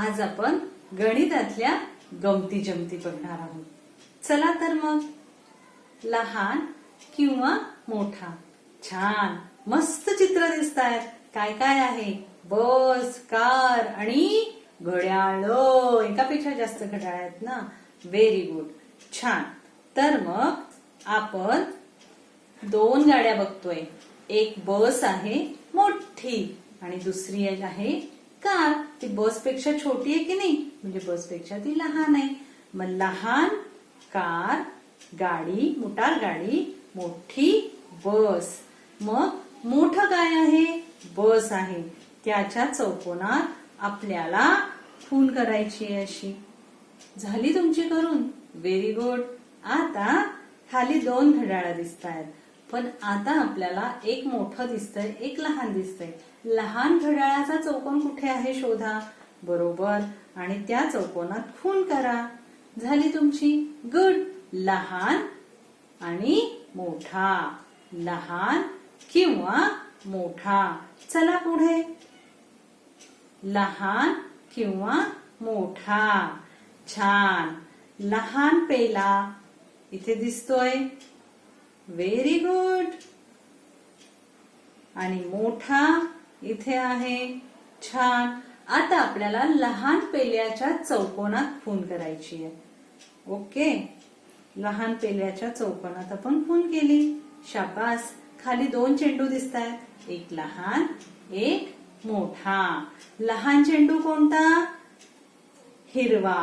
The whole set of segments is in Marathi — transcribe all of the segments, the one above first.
आज आपण गणितातल्या गमती जमती बघणार आहोत. चला तर मग. लहान किंवा मोठा. छान मस्त चित्र दिसतायत. काय काय आहे? बस, कार आणि घड्याळ. एकापेक्षा जास्त घड्याळ आहेत ना. Very good. छान. तर मग आपण दोन गाड्या बघतोय. एक बस आहे मोठी आणि दुसरी एक आहे कार. ती बस पेक्षा छोटी आहे की नाही, म्हणजे बस पेक्षा ती लहान आहे. मग लहान कार, गाडी, मोटार गाडी, मोठी बस. मग मोठं काय आहे? बस आहे. त्याच्या चौकोनात आपल्याला खूण करायची आहे अशी. झाली तुमची करून? Very good. आता खाली दोन घड्याळ दिसत आहेत, पण आता आपल्याला एक मोठं दिसतंय, एक लहान दिसतंय. लहान घड्याळाचा चौकोन कुठे आहे शोधा. बरोबर. आणि त्या चौकोनात खूण करा. झाली तुमची. गुड. लहान आणि मोठा. लहान किंवा मोठा. चला पुढे. लहान किंवा मोठा. छान. लहान पेला इथे दिसतोय. Very good. आणि मोठा इथे आहे. छान. आता आपल्याला लहान पेल्याच्या चौकोनात खूण करायची आहे. ओके. लहान पेल्याच्या चौकोनात आपण खूण केली. शाबास. खाली दोन चेंडू दिसत आहेत, एक लहान एक मोठा. लहान चेंडू कोणता? हिरवा.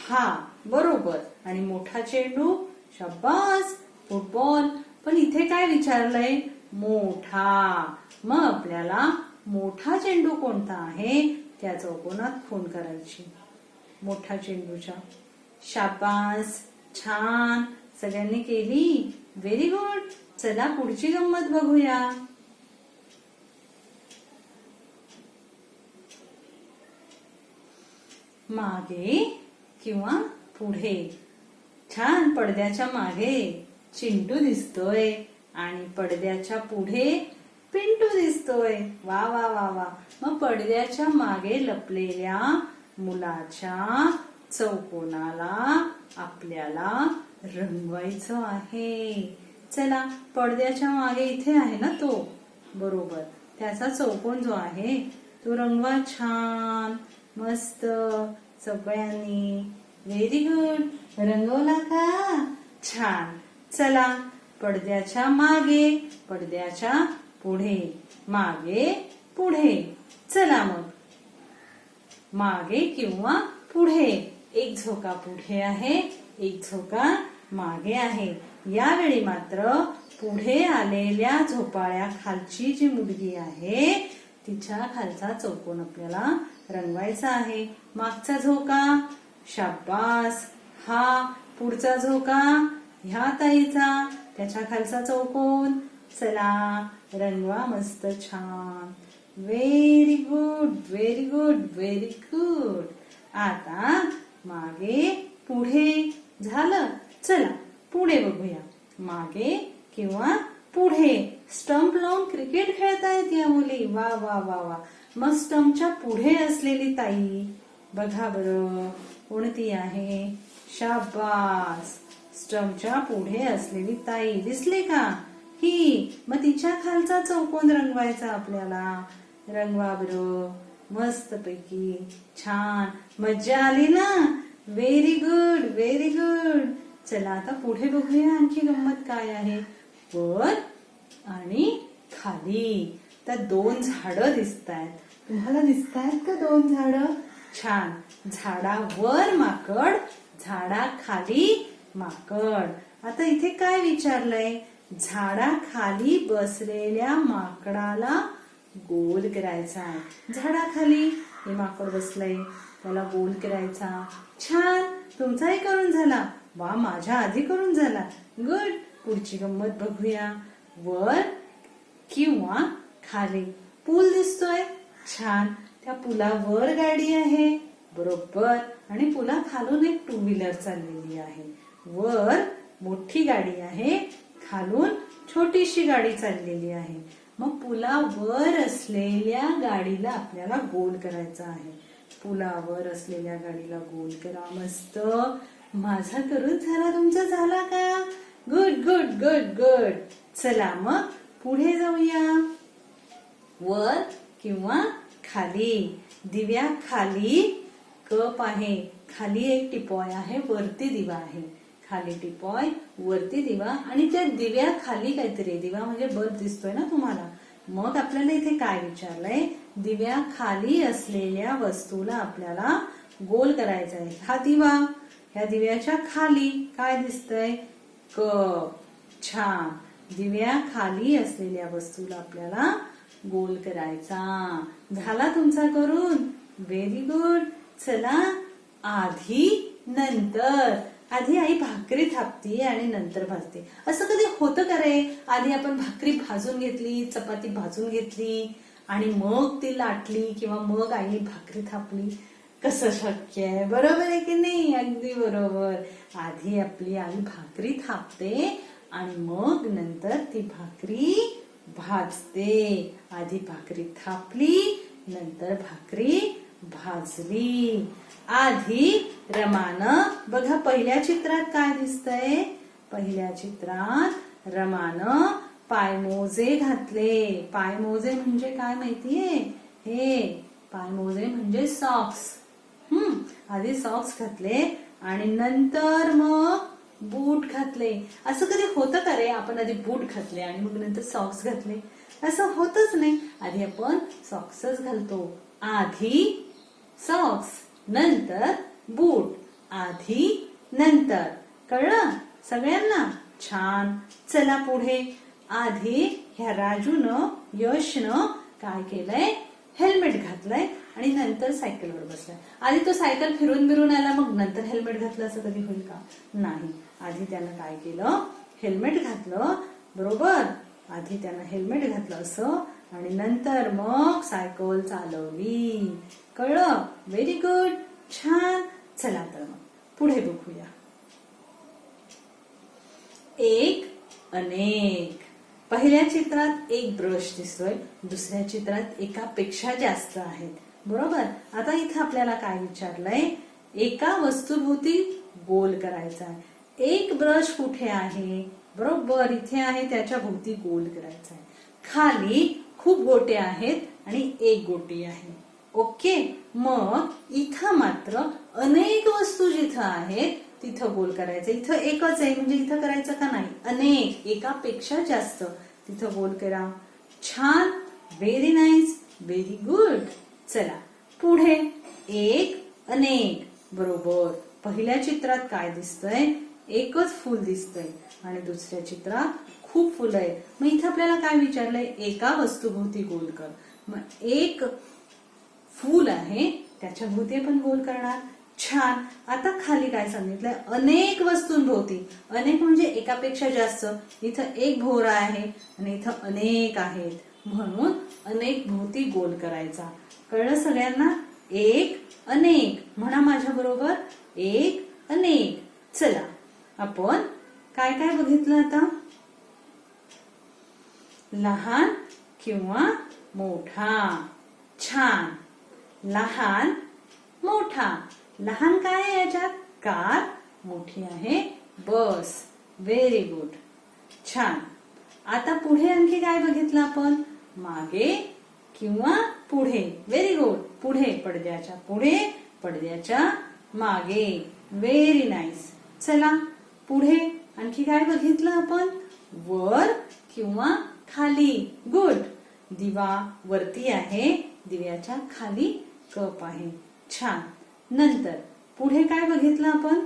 हा बरोबर. आणि मोठा चेंडू? शाबास, फुटबॉल. पण इथे काय विचारलंय? मोठा. मग आपल्याला मोठा चेंडू कोणता आहे त्या चौकोनात खूण करायची. मोठा चेंडूच्या. शाबास. छान. सगळ्यांनी केली. Very good. चला पुढची गंमत बघूया. मागे किंवा पुढे. छान. पडद्याच्या मागे चिंटू दिसतोय आणि पडद्याच्या पुढे पिंटू दिसतोय. वा वा वा वा. मग पडद्याच्या मागे लपलेल्या मुलाच्या चौकोनाला आपल्याला रंगवायचं आहे. चला. पडद्याच्या मागे इथे आहे ना तो. बरोबर. त्याचा चौकोन जो आहे तो रंगवा. छान मस्त सगळ्यांनी. Very good. रंगवला का? छान. चला. पडद्याच्या मागे, पडद्याच्या पुढे. मागे पुढे. चला मग. मागे किंवा पुढे. एक झोका पुढे आहे, एक झोका मागे आहे. यावेळी मात्र पुढे आलेल्या झोपाळ्या खालची जी मुलगी आहे तिच्या खालचा चौकोन आपल्याला रंगवायचा आहे. मागचा झोका. शाबास. हा पुढचा झोका ह्या ताईचा, त्याच्या खालचा चौकोन. चला रंगवा मस्त. छान. Very good. Very good. Very good. आता मागे पुढे झालं. चला पुढे बघूया. मागे किंवा पुढे. स्टंप लावून क्रिकेट खेळतायत या मुली. वा वा वा वा. मग स्टंपच्या पुढे असलेली ताई बघा बरं कोणती आहे. शाबास. स्टंपच्या पुढे असलेली ताई दिसली का? ही. मग तिच्या खालचा चौकोन रंगवायचा आपल्याला. रंगवा बरं मस्त पैकी. छान. मज्जा आली ना? Very good. Very good. चला आता पुढे बघूया आणखी गंमत काय आहे. वर आणि खाली. तर दोन झाडं दिसतायत. तुम्हाला दिसतायत का दोन झाडं? छान. झाडावर माकड, झाडाखाली माकड. आता इथे काय विचारलंय? झाडाखाली बसलेल्या माकडाला गोल करायचा आहे. झाडाखाली हे माकड बसलंय, त्याला गोल करायचा. छान. तुमचाही करून झाला. वा, माझ्या आधी करून झाला. गुड. पुढची गंमत बघूया. वर किंवा खाली पूल दिसतोय. छान. त्या पुलावर गाडी आहे. बरोबर. आणि पुला खालून एक टू व्हीलर चाललेली आहे. वर मोठी गाडी आहे, खालून छोटीशी गाडी चाललेली आहे. मग पुलावर असलेल्या गाडीला आपल्याला गोल करायचा आहे. पुलावर असलेल्या गाडीला गोल करा. मस्त. माझा करून झाला, तुमचा झाला का? Good good good good. चला मग पुढे जाऊया. वर किंवा खाली. दिव्या खाली कप आहे, खाली एक टिपॉय आहे, वरती दिवा आहे. खाली टिपॉय, वरती दिवा, आणि त्या दिव्या खाली काहीतरी. दिवा म्हणजे बल्ब दिसतोय ना तुम्हाला. मग आपल्याला इथे काय विचारलंय? दिव्या खाली असलेल्या वस्तूला आपल्याला गोल करायचा आहे. हा दिवा, ह्या दिव्याच्या खाली काय दिसतंय? कप. छान. दिव्या खाली असलेल्या वस्तूला आपल्याला गोल करायचा. झाला तुमचा करून? Very good. चला आधी नंतर. आधी आई भाकरी थापती आणि नंतर भाजते. असं कधी होतं का रे? आधी आपण भाकरी भाजून घेतली, चपाती भाजून घेतली आणि मग ती लाटली किंवा मग आईने भाकरी थापली. कसं शक्य आहे? बरोबर आहे की नाही? अगदी बरोबर. आधी आपली आई भाकरी थापते आणि मग नंतर ती भाकरी भाजते. आधी भाकरी थापली, नंतर भाकरी भाजली. आधी रमानं, बघा पहिल्या चित्रात काय दिसतंय? पहिल्या चित्रात रमानं पायमोजे घातले. पायमोजे म्हणजे काय माहितीये? हे पायमोजे म्हणजे सॉक्स. आधी सॉक्स घातले आणि नंतर मग बूट घातले. असं कधी होतं का रे? आपण आधी बूट घातले आणि मग नंतर सॉक्स घातले? असं होतच नाही. आधी आपण सॉक्सच घालतो. आधी सॉक्स, नंतर बूट. आधी नंतर. कळलं सगळ्यांना? छान. चला पुढे. आधी ह्या राजूनं, यशनं काय केलंय? हेल्मेट घातलंय आणि नंतर सायकलवर बसलाय. आधी तो सायकल फिरून बिरून आला, मग नंतर हेल्मेट घातलं, असं कधी होईल का? नाही. आधी त्यानं काय केलं? हेल्मेट घातलं. बरोबर. आधी त्यानं हेल्मेट घातलं असं आणि नंतर मग सायकल चालवली. कळलं? Very good. छान. चला तर मग पुढे बघूया. एक, अनेक. पहिल्या चित्रात एक ब्रश दिसतोय, दुसऱ्या चित्रात एकापेक्षा जास्त आहेत. बरोबर. आता इथं आपल्याला काय विचारलंय? एका वस्तूभोवती गोल करायचा आहे. एक ब्रश कुठे आहे? बरोबर इथे आहे, त्याच्या भोवती गोल करायचा आहे. खाली खूप गोटे आहेत आणि एक गोटी आहे. ओके. मग इथं मात्र अनेक वस्तू जिथं आहेत तिथं गोल करायचं. इथं एकच आहे म्हणजे इथं करायचं का नाही? अनेक, एकापेक्षा जास्त. तिथं गोल करा. छान. Very nice. Very good. चला पुढे. एक, अनेक. बरोबर. पहिल्या चित्रात काय दिसतंय? एकच फूल दिसतंय आणि दुसऱ्या चित्रात खूप फुलं आहेत. मग इथं आपल्याला काय विचारलंय? एका वस्तूभोवती गोल कर. मग एक फूल आहे, त्याच्या भोवती आपण गोल करणार. छान. आता खाली काय सांगितलंय? अनेक वस्तूंभोवती. अनेक म्हणजे एकापेक्षा जास्त. इथं एक भोवरा आहे आणि इथं अनेक आहेत, म्हणून अनेक भोवती गोल करायचा. कळलं सगळ्यांना? एक, अनेक. म्हणा माझ्या बरोबर. एक, अनेक. चला आपण काय काय बघितलं आता? लहान किंवा मोठा. छान. लहान, मोठा. लहान काय आहे याच्यात? कार. मोठी आहे बस. Very good. छान. आता पुढे आणखी काय बघितलं आपण? मागे किंवा पुढे. Very good. पुढे, पडद्याच्या पुढे, पडद्याच्या मागे. Very nice. चला पुढे आणखी काय बघितलं आपण? वर किंवा खाली. गुड. दिवा वरती आहे, दिव्याच्या खाली कप आहे. छान. नंतर पुढे काय बघितलं आपण?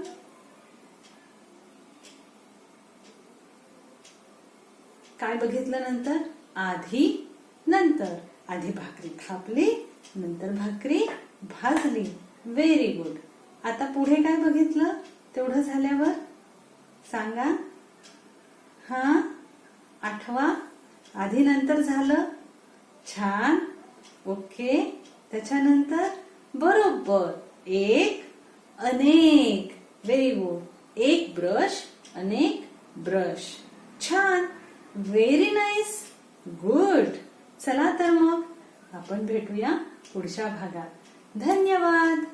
काय बघितलं नंतर? आधी नंतर. आधी भाकरी थापली, नंतर भाकरी भाजली. Very good. आता पुढे काय बघितलं? तेवढं झाल्यावर सांगा. हा, आठवा. आधी नंतर झालं. छान. ओके. त्याच्यानंतर बरोबर एक, अनेक. Very good. एक ब्रश, अनेक ब्रश. छान. Very nice. गुड. चला तर मग आपण भेटूया पुढच्या भागात. धन्यवाद.